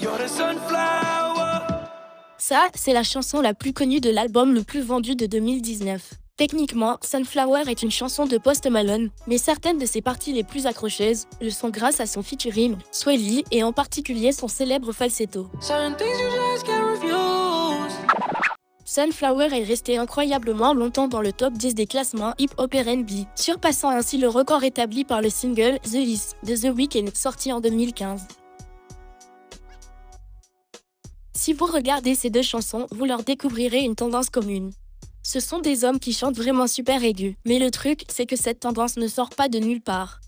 You're the sunflower. Ça, c'est la chanson la plus connue de l'album le plus vendu de 2019. Techniquement, Sunflower est une chanson de Post Malone, mais certaines de ses parties les plus accrocheuses le sont grâce à son featuring, Swae Lee, et en particulier son célèbre falsetto. Certain things you just can't refuse. Sunflower est resté incroyablement longtemps dans le top 10 des classements hip-hop R&B, surpassant ainsi le record établi par le single The Is de The Weeknd sorti en 2015. Si vous regardez ces deux chansons, vous leur découvrirez une tendance commune. Ce sont des hommes qui chantent vraiment super aigus, mais le truc, c'est que cette tendance ne sort pas de nulle part.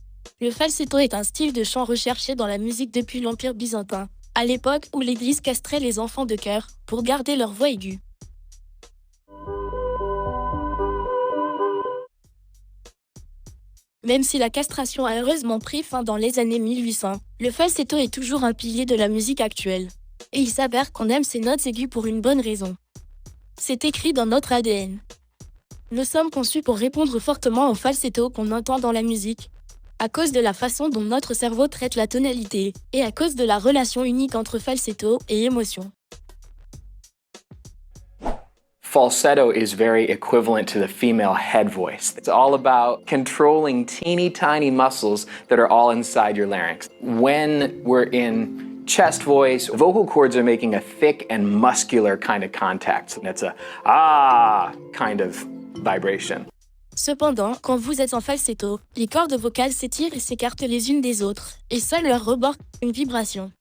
Le falsetto est un style de chant recherché dans la musique depuis l'Empire byzantin, à l'époque où l'Église castrait les enfants de chœur pour garder leur voix aiguë. Même si la castration a heureusement pris fin dans les années 1800, le falsetto est toujours un pilier de la musique actuelle. Et il s'avère qu'on aime ces notes aiguës pour une bonne raison. C'est écrit dans notre ADN. Nous sommes conçus pour répondre fortement au falsetto qu'on entend dans la musique, à cause de la façon dont notre cerveau traite la tonalité, et à cause de la relation unique entre falsetto et émotion. Falsetto is very equivalent to the female head voice. It's all about controlling teeny tiny muscles that are all inside your larynx. When we're in chest voice, vocal cords are making a thick and muscular kind of contact. And it's a kind of vibration. Cependant, quand vous êtes en falsetto, les cordes vocales s'étirent et s'écartent les unes des autres, et seul leur rebord une vibration.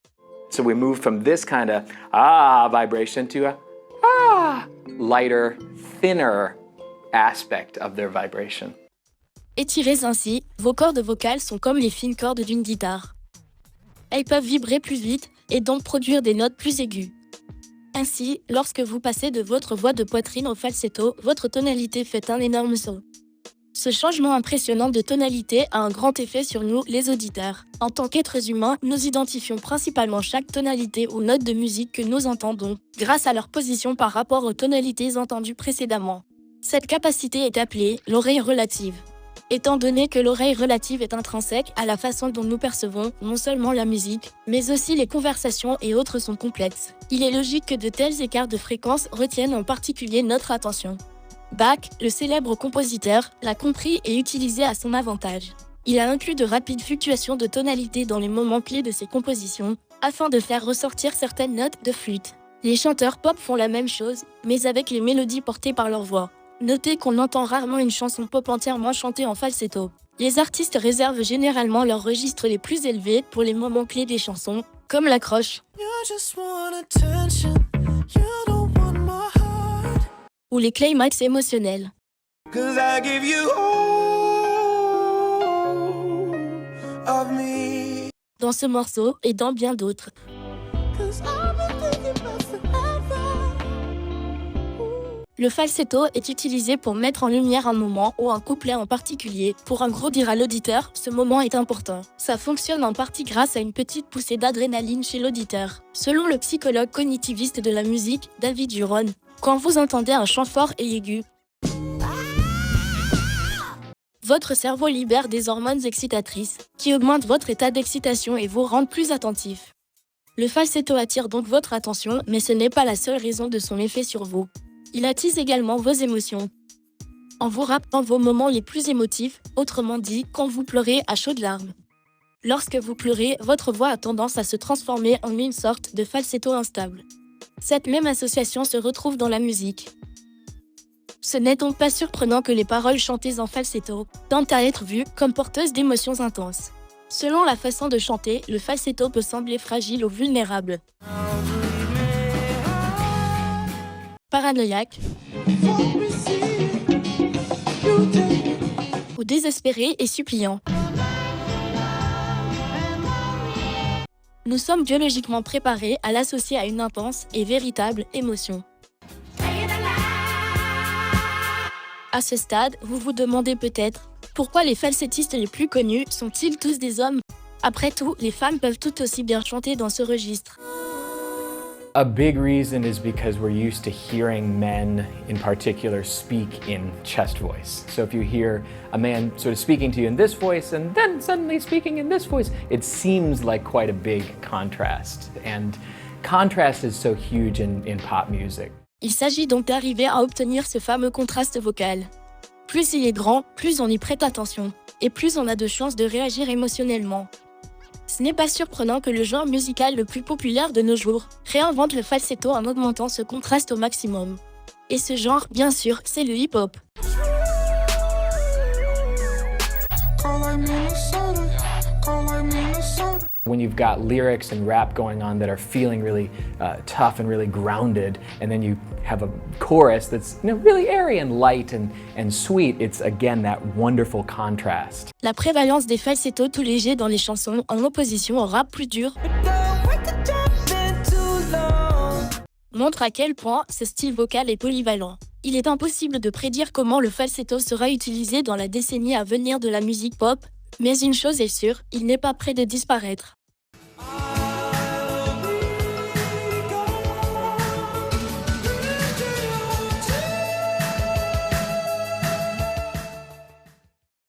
So we move from this kind of vibration to a lighter, thinner aspect of their vibration. Étirées ainsi, vos cordes vocales sont comme les fines cordes d'une guitare. Elles peuvent vibrer plus vite et donc produire des notes plus aiguës. Ainsi, lorsque vous passez de votre voix de poitrine au falsetto, votre tonalité fait un énorme saut. Ce changement impressionnant de tonalité a un grand effet sur nous, les auditeurs. En tant qu'êtres humains, nous identifions principalement chaque tonalité ou note de musique que nous entendons, grâce à leur position par rapport aux tonalités entendues précédemment. Cette capacité est appelée l'oreille relative. Étant donné que l'oreille relative est intrinsèque à la façon dont nous percevons non seulement la musique, mais aussi les conversations et autres sons complexes, il est logique que de tels écarts de fréquence retiennent en particulier notre attention. Bach, le célèbre compositeur, l'a compris et utilisé à son avantage. Il a inclus de rapides fluctuations de tonalité dans les moments clés de ses compositions, afin de faire ressortir certaines notes de flûte. Les chanteurs pop font la même chose, mais avec les mélodies portées par leur voix. Notez qu'on entend rarement une chanson pop entièrement chantée en falsetto. Les artistes réservent généralement leurs registres les plus élevés pour les moments clés des chansons, comme l'accroche ou les climax émotionnels. 'Cause I give you all of me. Dans ce morceau et dans bien d'autres. 'Cause I've been thinking about forever. Le falsetto est utilisé pour mettre en lumière un moment ou un couplet en particulier. Pour un gros dire à l'auditeur, ce moment est important. Ça fonctionne en partie grâce à une petite poussée d'adrénaline chez l'auditeur. Selon le psychologue cognitiviste de la musique, David Huron, quand vous entendez un chant fort et aigu, votre cerveau libère des hormones excitatrices, qui augmentent votre état d'excitation et vous rendent plus attentif. Le falsetto attire donc votre attention, mais ce n'est pas la seule raison de son effet sur vous. Il attise également vos émotions. En vous rappelant vos moments les plus émotifs, autrement dit, quand vous pleurez à chaudes larmes. Lorsque vous pleurez, votre voix a tendance à se transformer en une sorte de falsetto instable. Cette même association se retrouve dans la musique. Ce n'est donc pas surprenant que les paroles chantées en falsetto tentent à être vues comme porteuses d'émotions intenses. Selon la façon de chanter, le falsetto peut sembler fragile ou vulnérable, paranoïaque ou désespéré et suppliant. Nous sommes biologiquement préparés à l'associer à une intense et véritable émotion. À ce stade, vous vous demandez peut-être pourquoi les falsettistes les plus connus sont-ils tous des hommes? Après tout, les femmes peuvent tout aussi bien chanter dans ce registre. A big reason is because we're used to hearing men in particular speak in chest voice. So if you hear a man sort of speaking to you in this voice and then suddenly speaking in this voice, it seems like quite a big contrast. And contrast is so huge in pop music. Il s'agit donc d'arriver à obtenir ce fameux contraste vocal. Plus il est grand, plus on y prête attention, et plus on a de chances de réagir émotionnellement. Ce n'est pas surprenant que le genre musical le plus populaire de nos jours réinvente le falsetto en augmentant ce contraste au maximum. Et ce genre, bien sûr, c'est le hip-hop. When you've got lyrics and rap going on that are feeling really tough and really grounded, and then you have a chorus that's really airy and light and sweet, it's again that wonderful contrast. La prévalence des falsettos tout légers dans les chansons en opposition au rap plus dur montre à quel point ce style vocal est polyvalent. Il est impossible de prédire comment le falsetto sera utilisé dans la décennie à venir de la musique pop, mais une chose est sûre, il n'est pas près de disparaître.